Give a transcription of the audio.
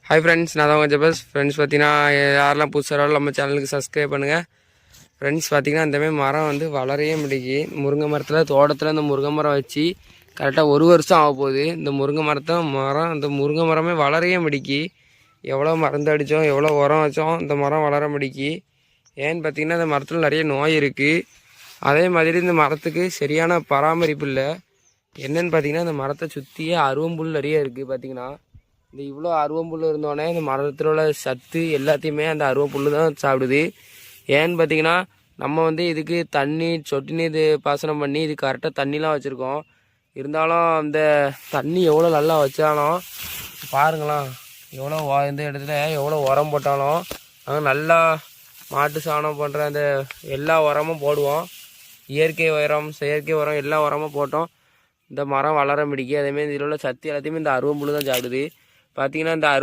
Hi friends, நான் தான் உங்கள் ஜபஸ். ஃப்ரெண்ட்ஸ் பார்த்தீங்கன்னா யாரெல்லாம் புதுசாக நம்ம சேனலுக்கு சப்ஸ்கிரைப் பண்ணுங்கள். ஃப்ரெண்ட்ஸ் பார்த்தீங்கன்னா இந்தமாதிரி மரம் வந்து வளரையே முடிக்கி முருங்கை மரத்தில் தோட்டத்தில் இந்த முருங்கை மரம் வச்சு கரெக்டாக 1 வருஷம் ஆக போகுது. இந்த முருங்கை இந்த முருங்கை மரமே வளரையே முடிக்கி. எவ்வளோ மருந்து அடித்தோம், எவ்வளோ உரம் வச்சோம், இந்த மரம் வளர முடிக்கி. ஏன்னு பார்த்தீங்கன்னா இந்த மரத்தில் நிறைய நோய் இருக்குது. அதே மாதிரி இந்த மரத்துக்கு சரியான பராமரிப்பு இல்லை. என்னென்னு பார்த்தீங்கன்னா இந்த மரத்தை சுற்றியே அருவம்புல் நிறைய இருக்குது. பார்த்தீங்கன்னா இந்த இவ்வளோ அருவம்புல் இருந்தோடனே இந்த மரத்தில் உள்ள சத்து எல்லாத்தையுமே அந்த அருவம்புல் தான் சாப்பிடுது. ஏன்னு பார்த்தீங்கன்னா நம்ம வந்து இதுக்கு தண்ணி சொட்டு நீர் பாசனம் பண்ணி இது கரெக்டாக தண்ணிலாம் வச்சுருக்கோம். இருந்தாலும் அந்த தண்ணி எவ்வளோ நல்லா வச்சாலும் பாருங்களாம், எவ்வளோ இந்த இடத்துல எவ்வளோ உரம் போட்டாலும் நாங்கள் நல்லா மாட்டு சாணம் பண்ணுற அந்த எல்லா உரமும் போடுவோம். இயற்கை உரம், செயற்கை உரம் எல்லா உரமும் போட்டோம். இந்த மரம் வளர முடிக்கி. அதேமாதிரி இதில் உள்ள சத்து எல்லாத்தையுமே இந்த அருவம்புல் தான் சாப்பிடுது. பார்த்தீங்கன்னா இந்த